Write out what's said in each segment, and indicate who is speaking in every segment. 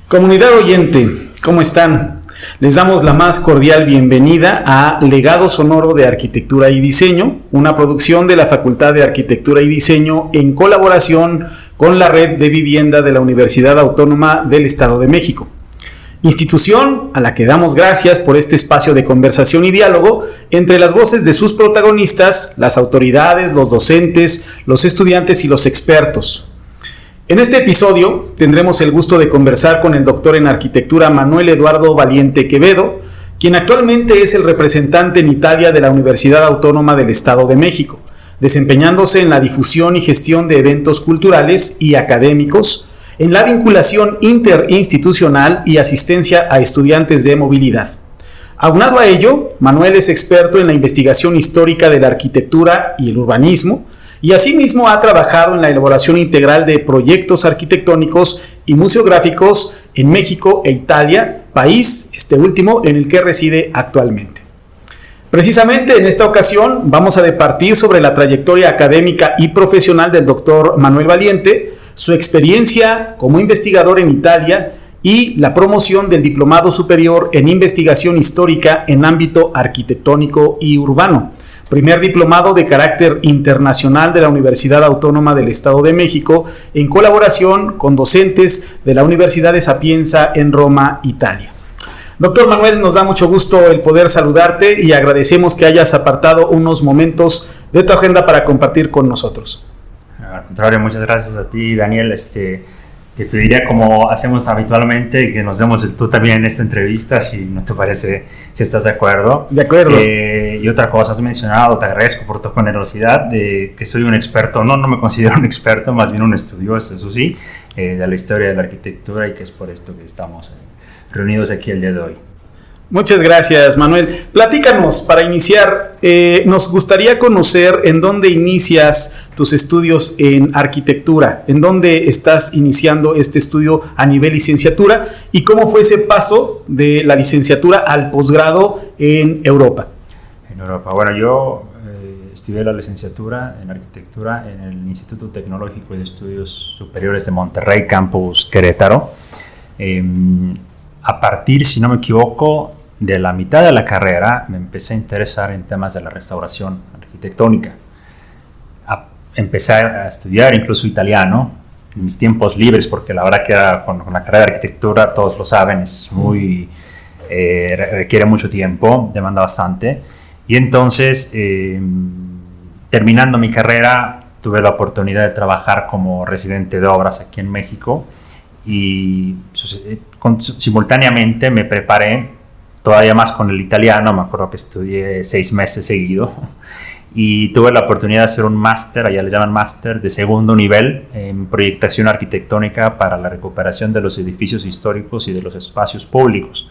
Speaker 1: Comunidad oyente, ¿cómo están? Les damos la más cordial bienvenida a Legado Sonoro de Arquitectura y Diseño, una producción de la Facultad de Arquitectura y Diseño en colaboración con la Red de Vivienda de la Universidad Autónoma del Estado de México. Institución a la que damos gracias por este espacio de conversación y diálogo entre las voces de sus protagonistas, las autoridades, los docentes, los estudiantes y los expertos. En este episodio tendremos el gusto de conversar con el doctor en arquitectura Manuel Eduardo Valiente Quevedo, quien actualmente es el representante en Italia de la Universidad Autónoma del Estado de México, desempeñándose en la difusión y gestión de eventos culturales y académicos, en la vinculación interinstitucional y asistencia a estudiantes de movilidad. Aunado a ello, Manuel es experto en la investigación histórica de la arquitectura y el urbanismo, y asimismo ha trabajado en la elaboración integral de proyectos arquitectónicos y museográficos en México e Italia, país, este último, en el que reside actualmente. Precisamente en esta ocasión vamos a departir sobre la trayectoria académica y profesional del doctor Manuel Valiente, su experiencia como investigador en Italia y la promoción del Diplomado Superior en Investigación Histórica en ámbito arquitectónico y urbano, primer diplomado de carácter internacional de la Universidad Autónoma del Estado de México, en colaboración con docentes de la Universidad de Sapienza en Roma, Italia. Doctor Manuel, nos da mucho gusto el poder saludarte y agradecemos que hayas apartado unos momentos de tu agenda para compartir con nosotros.
Speaker 2: Al contrario, muchas gracias a ti, Daniel. Te pediría, como hacemos habitualmente, que nos demos el tú también en esta entrevista, si no te parece, si estás de acuerdo.
Speaker 1: De acuerdo.
Speaker 2: Y otra cosa, has mencionado, te agradezco por tu generosidad, de que soy un experto, no me considero un experto, más bien un estudioso, eso sí, de la historia de la arquitectura, y que es por esto que estamos reunidos aquí el día de hoy.
Speaker 1: Muchas gracias, Manuel. Platícanos, para iniciar, nos gustaría conocer en dónde inicias tus estudios en arquitectura, en dónde estás iniciando este estudio a nivel licenciatura y cómo fue ese paso de la licenciatura al posgrado en Europa.
Speaker 2: En Europa, bueno, yo estudié la licenciatura en arquitectura en el Instituto Tecnológico de Estudios Superiores de Monterrey, Campus Querétaro. A partir, si no me equivoco, de la mitad de la carrera me empecé a interesar en temas de la restauración arquitectónica. Empecé a estudiar incluso italiano en mis tiempos libres, porque la verdad que con la carrera de arquitectura, todos lo saben, es muy requiere mucho tiempo, demanda bastante. Y entonces, terminando mi carrera, tuve la oportunidad de trabajar como residente de obras aquí en México, y simultáneamente me preparé todavía más con el italiano. Me acuerdo que estudié 6 meses seguido y tuve la oportunidad de hacer un máster, allá le llaman máster de segundo nivel, en proyectación arquitectónica para la recuperación de los edificios históricos y de los espacios públicos,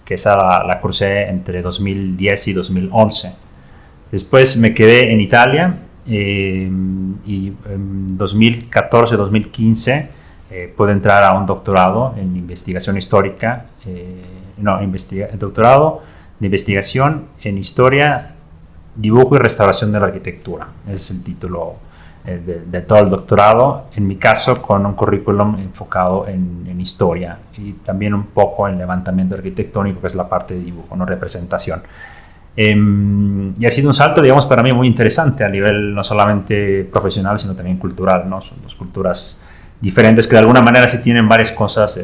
Speaker 2: que esa la cursé entre 2010 y 2011. Después me quedé en Italia y en 2014-2015 pude entrar a un doctorado en investigación histórica, doctorado de investigación en historia, dibujo y restauración de la arquitectura. Ese es el título de todo el doctorado, en mi caso con un currículum enfocado en historia y también un poco en levantamiento arquitectónico, que es la parte de dibujo, no representación. Y ha sido un salto, digamos, para mí muy interesante a nivel no solamente profesional, sino también cultural, ¿no? Son dos culturas diferentes que de alguna manera sí tienen varias cosas,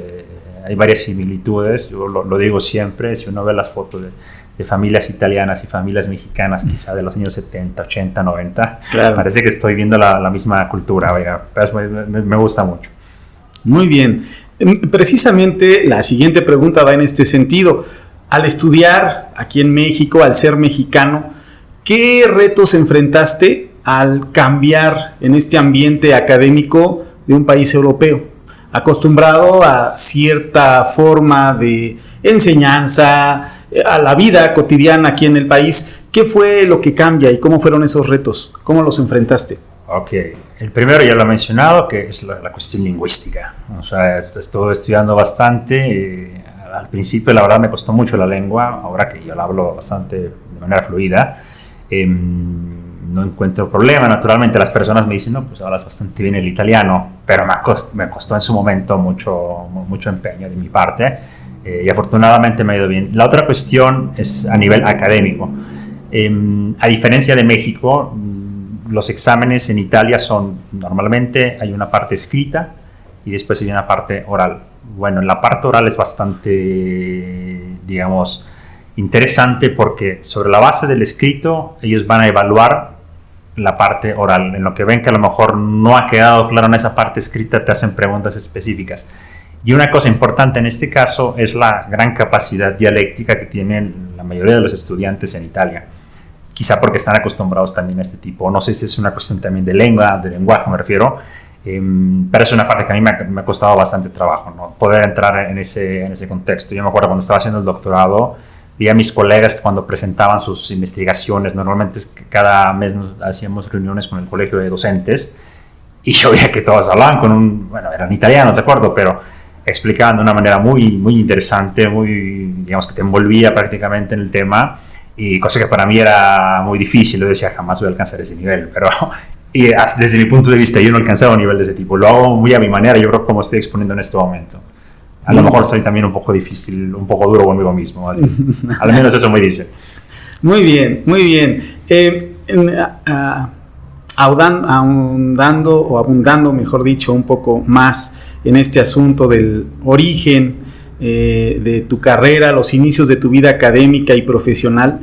Speaker 2: hay varias similitudes. Yo lo digo siempre, si uno ve las fotos de familias italianas y familias mexicanas, quizá de los años 70, 80, 90, claro, parece que estoy viendo la misma cultura, oiga, me gusta mucho.
Speaker 1: Muy bien. Precisamente la siguiente pregunta va en este sentido. Al estudiar aquí en México, al ser mexicano, ¿qué retos enfrentaste al cambiar en este ambiente académico de un país europeo, acostumbrado a cierta forma de enseñanza, a la vida cotidiana aquí en el país? ¿Qué fue lo que cambia y cómo fueron esos retos? ¿Cómo los enfrentaste?
Speaker 2: Ok, el primero ya lo he mencionado, que es la cuestión lingüística. O sea, estuve estudiando bastante. Al principio, la verdad, me costó mucho la lengua. Ahora que yo la hablo bastante de manera fluida, no encuentro problema. Naturalmente las personas me dicen, no, pues hablas bastante bien el italiano, pero me costó en su momento mucho empeño de mi parte, y afortunadamente me ha ido bien. La otra cuestión es a nivel académico. A diferencia de México, los exámenes en Italia normalmente hay una parte escrita y después hay una parte oral. Bueno, la parte oral es bastante, digamos, interesante, porque sobre la base del escrito ellos van a evaluar la parte oral. En lo que ven que a lo mejor no ha quedado claro en esa parte escrita, te hacen preguntas específicas. Y una cosa importante en este caso es la gran capacidad dialéctica que tienen la mayoría de los estudiantes en Italia. Quizá porque están acostumbrados también a este tipo. No sé si es una cuestión también de lenguaje me refiero. Pero es una parte que a mí me ha costado bastante trabajo, ¿no? Poder entrar en ese contexto. Yo me acuerdo cuando estaba haciendo el doctorado, vi a mis colegas que cuando presentaban sus investigaciones, normalmente cada mes hacíamos reuniones con el colegio de docentes, y yo veía que todos hablaban eran italianos, de acuerdo, pero explicaban de una manera muy, muy interesante, digamos que te envolvía prácticamente en el tema, y cosa que para mí era muy difícil. Yo decía, jamás voy a alcanzar ese nivel, pero y desde mi punto de vista yo no alcanzaba un nivel de ese tipo. Lo hago muy a mi manera, yo creo, como estoy exponiendo en este momento. A lo mejor soy también un poco difícil, un poco duro conmigo mismo, así. Al menos eso me dice.
Speaker 1: Muy bien, muy bien. Abundando, mejor dicho, un poco más en este asunto del origen de tu carrera, los inicios de tu vida académica y profesional.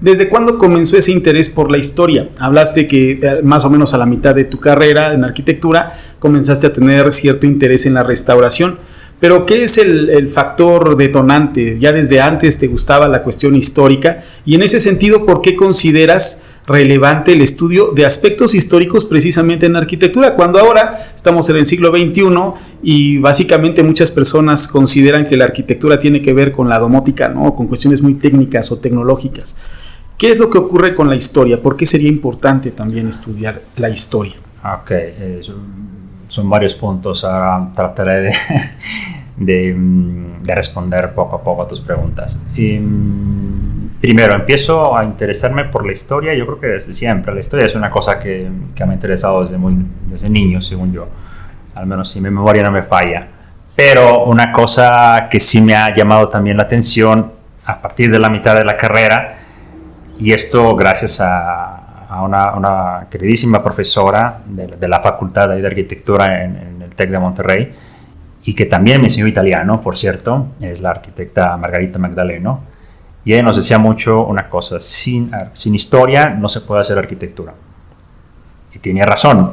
Speaker 1: ¿Desde cuándo comenzó ese interés por la historia? Hablaste que más o menos a la mitad de tu carrera en arquitectura comenzaste a tener cierto interés en la restauración, pero ¿qué es el factor detonante? ¿Ya desde antes te gustaba la cuestión histórica? Y en ese sentido, ¿por qué consideras relevante el estudio de aspectos históricos precisamente en arquitectura, cuando ahora estamos en el siglo XXI y básicamente muchas personas consideran que la arquitectura tiene que ver con la domótica, ¿no? Con cuestiones muy técnicas o tecnológicas? ¿Qué es lo que ocurre con la historia? ¿Por qué sería importante también estudiar la historia?
Speaker 2: Ok, son varios puntos. Ahora trataré de responder poco a poco a tus preguntas. Primero, empiezo a interesarme por la historia, yo creo que desde siempre. La historia es una cosa que me ha interesado desde niño, según yo. Al menos si mi memoria no me falla. Pero una cosa que sí me ha llamado también la atención a partir de la mitad de la carrera, y esto gracias a una queridísima profesora de la Facultad de Arquitectura en el TEC de Monterrey, y que también me enseñó italiano, por cierto, es la arquitecta Margarita Magdaleno. Y ella nos decía mucho una cosa: sin historia no se puede hacer arquitectura. Y tenía razón,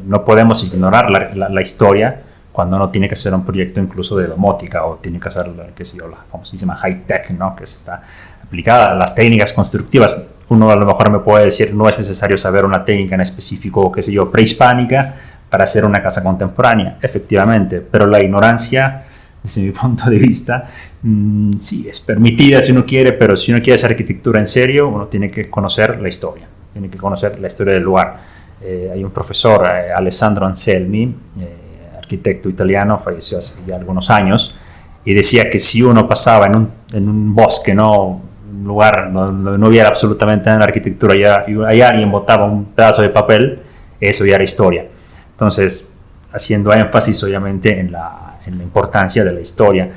Speaker 2: no podemos ignorar la historia cuando uno tiene que hacer un proyecto incluso de domótica, o tiene que hacer, qué sé yo, la famosísima high-tech, ¿no? Que está aplicada a las técnicas constructivas. Uno a lo mejor me puede decir, no es necesario saber una técnica en específico, qué sé yo, prehispánica, para hacer una casa contemporánea. Efectivamente, pero la ignorancia, desde mi punto de vista, sí, es permitida si uno quiere, pero si uno quiere hacer arquitectura en serio, uno tiene que conocer la historia, tiene que conocer la historia del lugar. Hay un profesor, Alessandro Anselmi, arquitecto italiano, falleció hace ya algunos años, y decía que si uno pasaba en un bosque, ¿no? Un lugar donde no hubiera absolutamente nada en arquitectura, y alguien botaba un pedazo de papel, eso ya era historia. Entonces, haciendo énfasis obviamente en la importancia de la historia.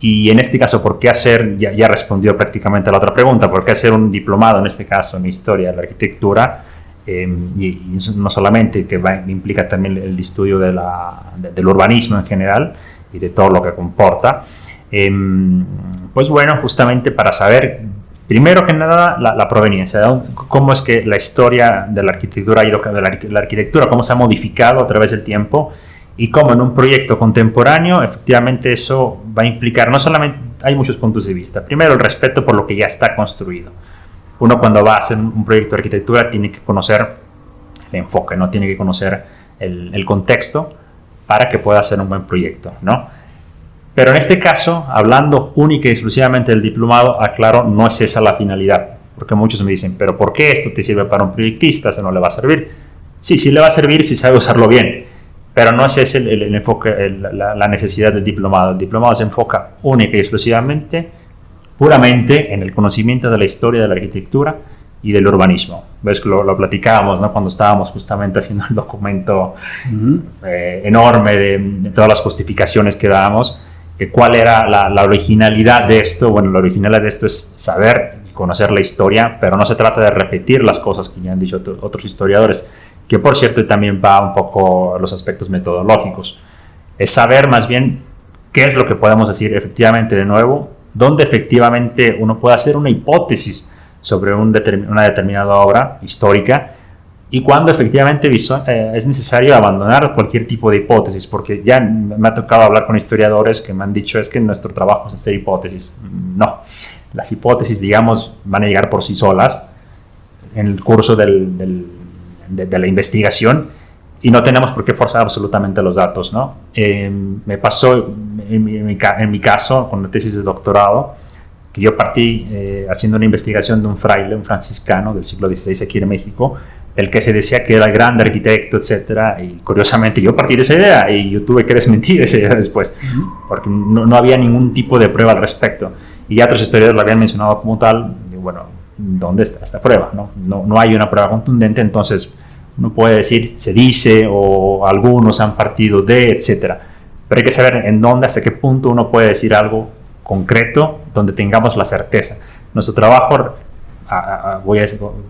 Speaker 2: Y en este caso, ¿por qué hacer? Ya respondió prácticamente a la otra pregunta. ¿Por qué hacer un diplomado, en este caso, en historia de la arquitectura? Y no solamente, que implica también el estudio del urbanismo en general y de todo lo que comporta. Pues bueno, justamente para saber, primero que nada, la proveniencia, ¿no? Cómo es que la historia de la arquitectura ha ido, la arquitectura, cómo se ha modificado a través del tiempo, y cómo en un proyecto contemporáneo efectivamente eso va a implicar, no solamente, hay muchos puntos de vista. Primero, el respeto por lo que ya está construido. Uno, cuando va a hacer un proyecto de arquitectura, tiene que conocer el enfoque, ¿no? Tiene que conocer el contexto para que pueda hacer un buen proyecto, ¿no? Pero en este caso, hablando única y exclusivamente del diplomado, aclaro, no es esa la finalidad. Porque muchos me dicen, ¿pero por qué esto te sirve para un proyectista? ¿Eso no le va a servir? Sí, sí le va a servir si sabe usarlo bien. Pero no es ese el enfoque, la necesidad del diplomado. El diplomado se enfoca única y exclusivamente, puramente en el conocimiento de la historia de la arquitectura, y del urbanismo. Ves que lo platicábamos, ¿no? Cuando estábamos justamente haciendo el documento enorme de todas las justificaciones que dábamos, que cuál era la originalidad de esto. Bueno, la originalidad de esto es saber y conocer la historia, pero no se trata de repetir las cosas que ya han dicho otros historiadores, que por cierto también va un poco a los aspectos metodológicos. Es saber más bien qué es lo que podemos decir efectivamente de nuevo, dónde efectivamente uno puede hacer una hipótesis sobre una determinada obra histórica, y cuando efectivamente es necesario abandonar cualquier tipo de hipótesis, porque ya me ha tocado hablar con historiadores que me han dicho es que nuestro trabajo es hacer hipótesis. No, las hipótesis, digamos, van a llegar por sí solas en el curso de la investigación, y no tenemos por qué forzar absolutamente los datos, ¿no? Me pasó en mi caso con la tesis de doctorado, que yo partí haciendo una investigación de un fraile, un franciscano del siglo XVI aquí en México, el que se decía que era el gran arquitecto, etcétera, y curiosamente yo partí de esa idea y yo tuve que desmentir esa idea después, porque no había ningún tipo de prueba al respecto, y ya otros historiadores lo habían mencionado como tal. Y bueno, ¿dónde está esta prueba? No hay una prueba contundente, entonces uno puede decir, se dice, o algunos han partido de, etcétera, pero hay que saber en dónde, hasta qué punto uno puede decir algo concreto, donde tengamos la certeza. Nuestro trabajo,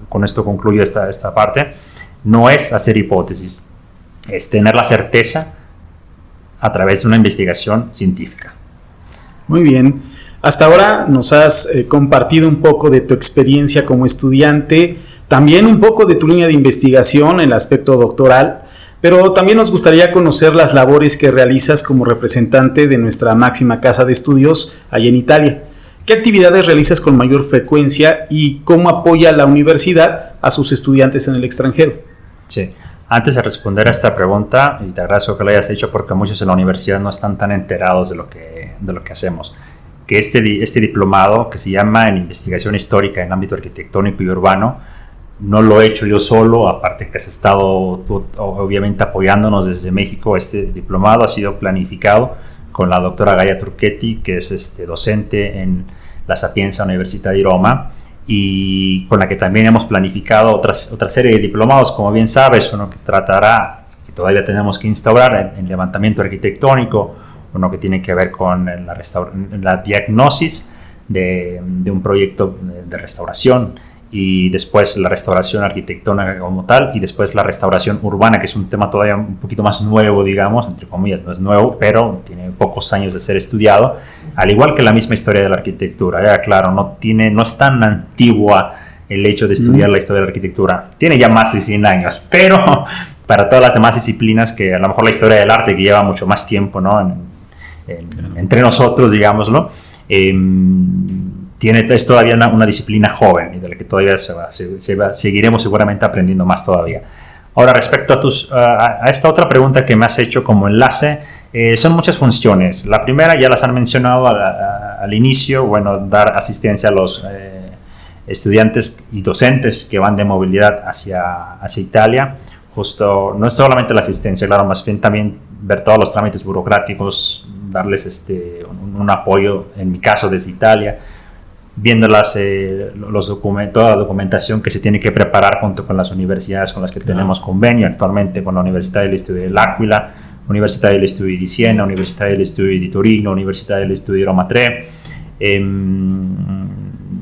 Speaker 2: con esto concluyo esta parte, no es hacer hipótesis, es tener la certeza a través de una investigación científica.
Speaker 1: Muy bien. Hasta ahora nos has compartido un poco de tu experiencia como estudiante, también un poco de tu línea de investigación en el aspecto doctoral, pero también nos gustaría conocer las labores que realizas como representante de nuestra máxima casa de estudios allá en Italia. ¿Qué actividades realizas con mayor frecuencia y cómo apoya la universidad a sus estudiantes en el extranjero?
Speaker 2: Sí, antes de responder a esta pregunta, y te agradezco que lo hayas hecho porque muchos en la universidad no están tan enterados de lo que hacemos, que este diplomado, que se llama en Investigación Histórica en Ámbito Arquitectónico y Urbano, no lo he hecho yo solo, aparte que has estado obviamente apoyándonos desde México. Este diplomado ha sido planificado con la doctora Gaia Turchetti, que es docente en la Sapienza Università di Roma, y con la que también hemos planificado otra serie de diplomados, como bien sabes, uno que tratará, que todavía tenemos que instaurar, en levantamiento arquitectónico, uno que tiene que ver con la diagnosis de un proyecto de restauración, y después la restauración arquitectónica como tal, y después la restauración urbana, que es un tema todavía un poquito más nuevo, digamos, entre comillas, no es nuevo, pero tiene pocos años de ser estudiado, al igual que la misma historia de la arquitectura. Claro, no es tan antigua el hecho de estudiar la historia de la arquitectura, tiene ya más de 100 años, pero para todas las demás disciplinas, que a lo mejor la historia del arte, que lleva mucho más tiempo, ¿no? Entre nosotros, digámoslo, es todavía una disciplina joven, y de la que todavía seguiremos seguramente aprendiendo más todavía. Ahora, respecto a esta otra pregunta que me has hecho como enlace, son muchas funciones. La primera ya las han mencionado al inicio, bueno, dar asistencia a los estudiantes y docentes que van de movilidad hacia Italia. Justo, no es solamente la asistencia, claro, más bien también ver todos los trámites burocráticos, darles un apoyo, en mi caso desde Italia, viendo toda la documentación que se tiene que preparar junto con las universidades con las que tenemos convenio actualmente, con la Università degli Studi dell'Aquila, Università degli Studi di Siena, Università degli Studi di Torino, Università degli Studi di Roma 3.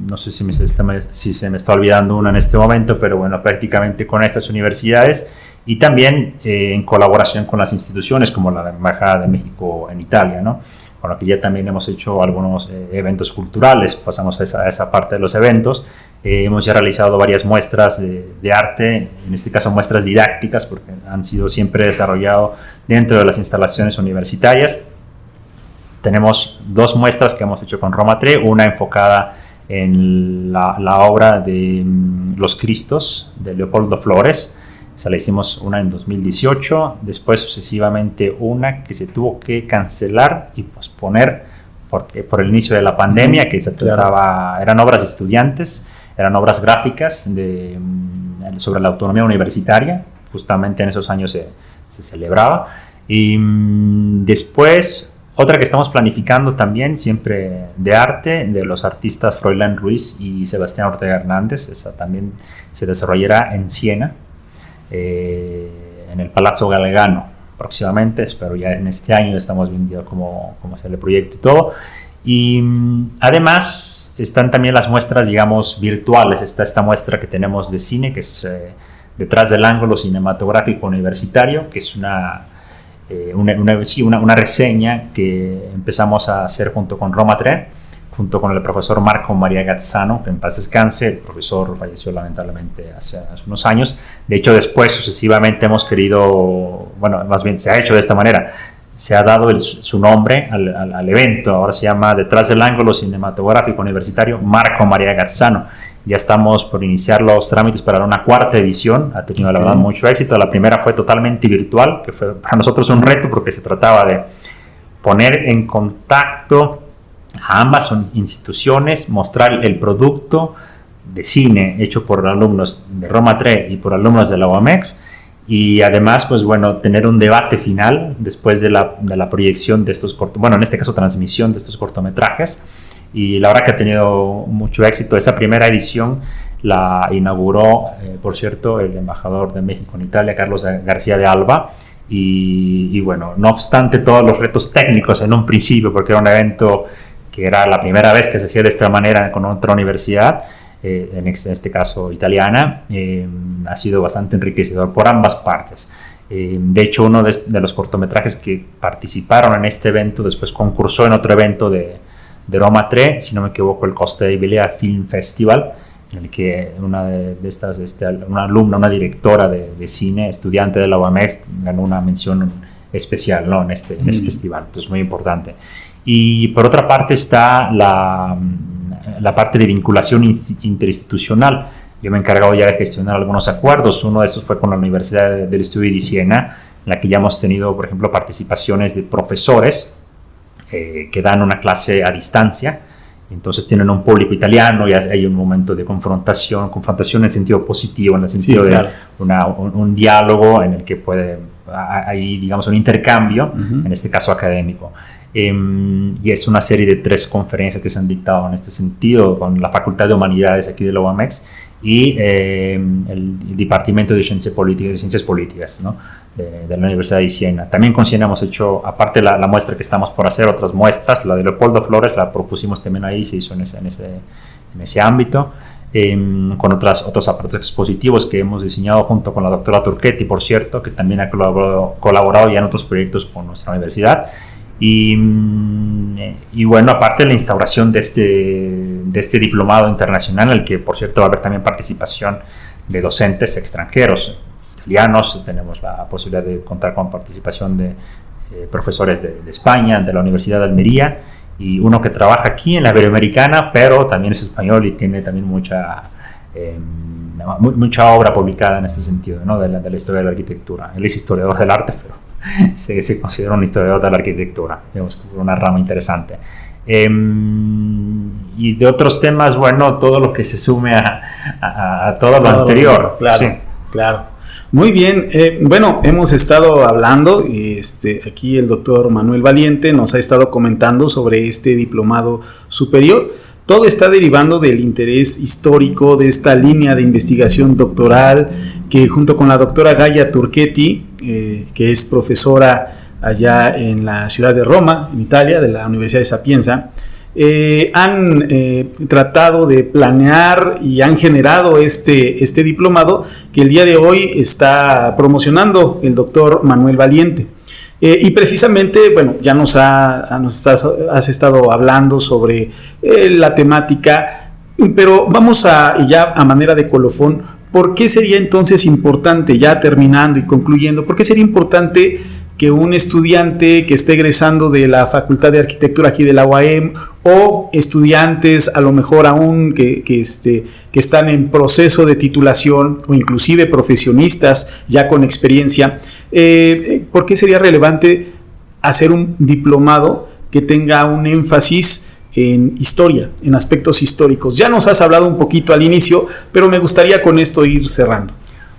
Speaker 2: No sé si se me está olvidando una en este momento, pero bueno, prácticamente con estas universidades, y también en colaboración con las instituciones como la Embajada de México en Italia, ¿no? Con la que ya también hemos hecho algunos eventos culturales. Pasamos a esa parte de los eventos. Hemos ya realizado varias muestras de arte, en este caso muestras didácticas, porque han sido siempre desarrolladas dentro de las instalaciones universitarias. Tenemos 2 muestras que hemos hecho con Roma 3, una enfocada en la obra de Los Cristos de Leopoldo Flores. Se la hicimos una en 2018, después sucesivamente una que se tuvo que cancelar y posponer por el inicio de la pandemia, que se trataba, eran obras de estudiantes, eran obras gráficas sobre la autonomía universitaria, justamente en esos años se celebraba. Y después Otra que estamos planificando también, siempre de arte, de los artistas Froilán Ruiz y Sebastián Ortega Hernández. Esa también se desarrollará en Siena, en el Palazzo Galgano próximamente. Espero ya en este año, estamos viendo cómo hacer el proyecto y todo. Y además están también las muestras, digamos, virtuales. Está esta muestra que tenemos de cine, que es Detrás del ángulo cinematográfico universitario, que es una reseña que empezamos a hacer junto con Roma 3, junto con el profesor Marco María Gazzano, que en paz descanse. El profesor falleció lamentablemente hace unos años. De hecho, después sucesivamente hemos querido, bueno, más bien se ha hecho de esta manera, se ha dado su nombre al evento. Ahora se llama Detrás del ángulo cinematográfico universitario Marco María Gazzano. Ya estamos por iniciar los trámites para una cuarta edición. Ha tenido, la verdad, mucho éxito. La primera fue totalmente virtual, que fue para nosotros un reto porque se trataba de poner en contacto a ambas instituciones, mostrar el producto de cine hecho por alumnos de Roma 3 y por alumnos de la UAMEX, y además, pues bueno, tener un debate final después de la proyección de estos en este caso transmisión de estos cortometrajes. Y la verdad que ha tenido mucho éxito. Esa primera edición la inauguró, por cierto, el embajador de México en Italia, Carlos García de Alba. Y bueno, no obstante todos los retos técnicos en un principio, porque era un evento que era la primera vez que se hacía de esta manera con otra universidad, en este caso italiana, ha sido bastante enriquecedor por ambas partes. De hecho, uno de los cortometrajes que participaron en este evento después concursó en otro evento de Roma 3, si no me equivoco, el Costa di Emilia Film Festival, en el que una alumna, una directora de cine, estudiante de la UAMEX, ganó una mención especial, ¿no?, en este festival. Entonces, muy importante. Y por otra parte está la parte de vinculación interinstitucional. Yo me he encargado ya de gestionar algunos acuerdos. Uno de esos fue con la Universidad del Estudio di Siena, en la que ya hemos tenido, por ejemplo, participaciones de profesores que dan una clase a distancia. Entonces tienen un público italiano y hay un momento de confrontación en el sentido positivo, en el sentido de un diálogo en el que hay, digamos, un intercambio, en este caso académico. Y es una serie de 3 conferencias que se han dictado en este sentido con la Facultad de Humanidades aquí de la UAMEX y el Departamento de Ciencias Políticas, ¿no?, de la Universidad de Siena. También con Siena hemos hecho, aparte la muestra que estamos por hacer, otras muestras. La de Leopoldo Flores la propusimos también ahí, se hizo en ese ámbito, con otros aparatos expositivos que hemos diseñado junto con la doctora Turchetti, por cierto, que también ha colaborado ya en otros proyectos con nuestra universidad. Y bueno, aparte de la instauración de este diplomado internacional, en el que, por cierto, va a haber también participación de docentes extranjeros, italianos. Tenemos la posibilidad de contar con participación de profesores de España, de la Universidad de Almería, y uno que trabaja aquí en la Iberoamericana, pero también es español y tiene también mucha obra publicada en este sentido, ¿no?, de la historia de la arquitectura. Él es historiador del arte, pero se considera un historiador de la arquitectura, digamos, una rama interesante. Y de otros temas, bueno, todo lo que se sume a todo lo anterior.
Speaker 1: Claro, sí. Claro. Muy bien, bueno, hemos estado hablando y aquí el doctor Manuel Valiente nos ha estado comentando sobre este diplomado superior. Todo está derivando del interés histórico de esta línea de investigación doctoral que, junto con la doctora Gaia Turchetti, que es profesora allá en la ciudad de Roma, en Italia, de la Universidad de Sapienza, han tratado de planear y han generado este diplomado que el día de hoy está promocionando el doctor Manuel Valiente. Y precisamente, bueno, ya has estado hablando sobre la temática, pero vamos ya a manera de colofón, ¿por qué sería entonces importante, ya terminando y concluyendo, por qué sería importante que un estudiante que esté egresando de la Facultad de Arquitectura aquí de la UAM, o estudiantes a lo mejor aún que están en proceso de titulación, o inclusive profesionistas ya con experiencia, por qué sería relevante hacer un diplomado que tenga un énfasis en historia, en aspectos históricos? Ya nos has hablado un poquito al inicio, pero me gustaría con esto ir cerrando.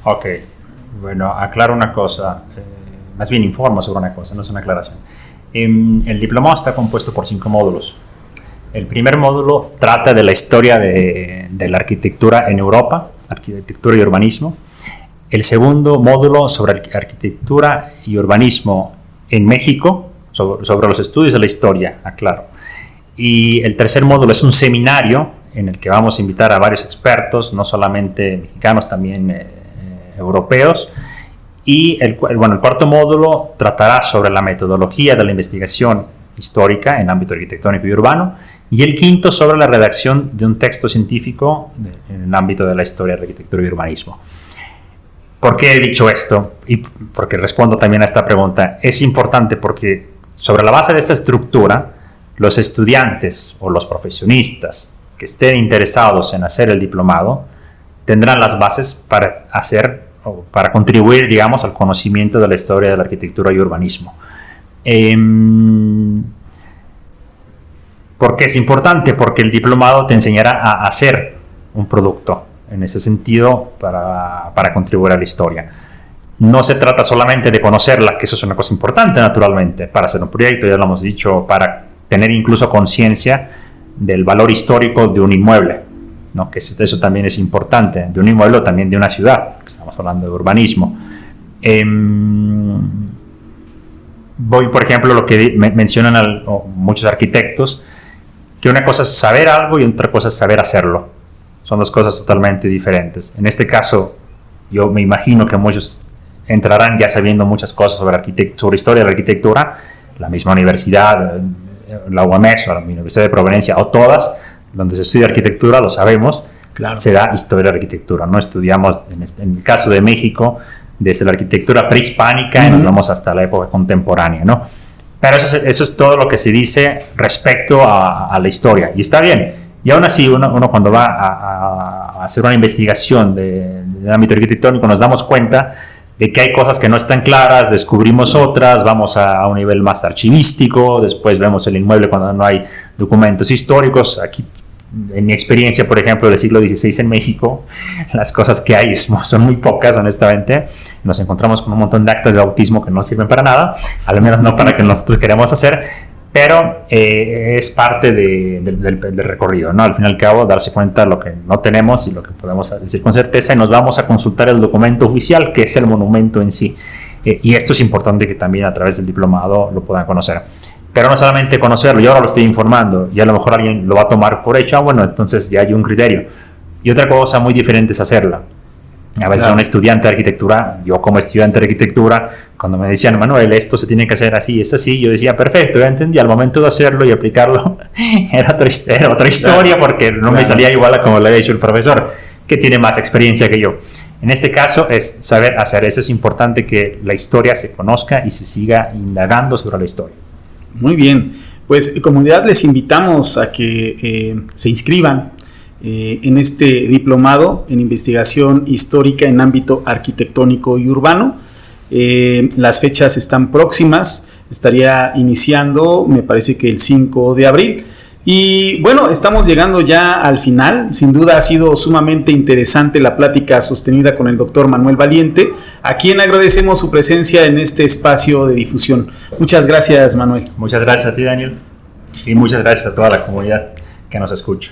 Speaker 2: Ok, bueno, aclaro una cosa, más bien informo sobre una cosa, no es una aclaración. El diplomado está compuesto por 5 módulos. El primer módulo trata de la historia de la arquitectura en Europa, arquitectura y urbanismo. El segundo módulo sobre arquitectura y urbanismo en México, sobre los estudios de la historia, aclaro. Y el tercer módulo es un seminario en el que vamos a invitar a varios expertos, no solamente mexicanos, también europeos. Y el cuarto módulo tratará sobre la metodología de la investigación histórica en ámbito arquitectónico y urbano. Y el quinto sobre la redacción de un texto científico en el ámbito de la historia de la arquitectura y urbanismo. ¿Por qué he dicho esto? Y porque respondo también a esta pregunta. Es importante porque sobre la base de esta estructura, los estudiantes o los profesionistas que estén interesados en hacer el diplomado tendrán las bases para contribuir, digamos, al conocimiento de la historia de la arquitectura y urbanismo. ¿Por qué es importante? Porque el diplomado te enseñará a hacer un producto en ese sentido para contribuir a la historia. No se trata solamente de conocerla, que eso es una cosa importante naturalmente para hacer un proyecto, ya lo hemos dicho, para tener incluso conciencia del valor histórico de un inmueble, ¿no? Que eso también es importante, de un inmueble o también de una ciudad, que estamos hablando de urbanismo. Voy, por ejemplo, lo que mencionan muchos arquitectos, que una cosa es saber algo y otra cosa es saber hacerlo. Son dos cosas totalmente diferentes. En este caso, yo me imagino que muchos entrarán ya sabiendo muchas cosas sobre historia de la arquitectura, la misma universidad, la UAMEX o la Universidad de Providencia, o todas, donde se estudia arquitectura, lo sabemos, claro. Se da historia de la arquitectura. No estudiamos, en el caso de México, desde la arquitectura prehispánica y nos vamos hasta la época contemporánea, ¿no? Pero eso es todo lo que se dice respecto a la historia, y está bien. Y aún así, uno cuando va a hacer una investigación del ámbito arquitectónico, nos damos cuenta de que hay cosas que no están claras, descubrimos otras, vamos a un nivel más archivístico, después vemos el inmueble cuando no hay documentos históricos. Aquí, en mi experiencia, por ejemplo, del siglo XVI en México, las cosas que hay son muy pocas, honestamente. Nos encontramos con un montón de actas de bautismo que no sirven para nada, al menos no para lo que nosotros queremos hacer, pero es parte del recorrido, ¿no? Al fin y al cabo, darse cuenta de lo que no tenemos y lo que podemos decir con certeza, y nos vamos a consultar el documento oficial, que es el monumento en sí. Y esto es importante que también a través del diplomado lo puedan conocer. Pero no solamente conocerlo, yo ahora lo estoy informando, y a lo mejor alguien lo va a tomar por hecho, bueno, entonces ya hay un criterio. Y otra cosa muy diferente es hacerla. A veces, claro, un estudiante de arquitectura, yo como estudiante de arquitectura, cuando me decían, Manuel, esto se tiene que hacer así, es así, yo decía, perfecto, ya entendí. Al momento de hacerlo y aplicarlo, era otra historia, claro, porque no me salía igual a como lo había hecho el profesor, que tiene más experiencia que yo. En este caso es saber hacer. Eso es importante, que la historia se conozca y se siga indagando sobre la historia.
Speaker 1: Muy bien, pues comunidad, les invitamos a que se inscriban en este diplomado en investigación histórica en ámbito arquitectónico y urbano. Las fechas están próximas, estaría iniciando, me parece que el 5 de abril. Y bueno, estamos llegando ya al final. Sin duda ha sido sumamente interesante la plática sostenida con el doctor Manuel Valiente, a quien agradecemos su presencia en este espacio de difusión. Muchas gracias, Manuel.
Speaker 2: Muchas gracias a ti, Daniel, y muchas gracias a toda la comunidad que nos escucha.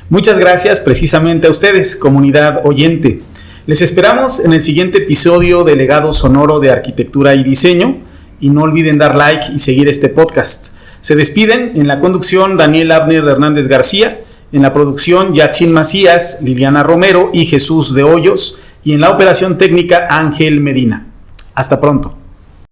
Speaker 1: Muchas gracias precisamente a ustedes, comunidad oyente. Les esperamos en el siguiente episodio de Legado Sonoro de Arquitectura y Diseño, y no olviden dar like y seguir este podcast. Se despiden en la conducción Daniel Abner Hernández García, en la producción Yatsin Macías, Liliana Romero y Jesús de Hoyos, y en la operación técnica Ángel Medina. Hasta pronto.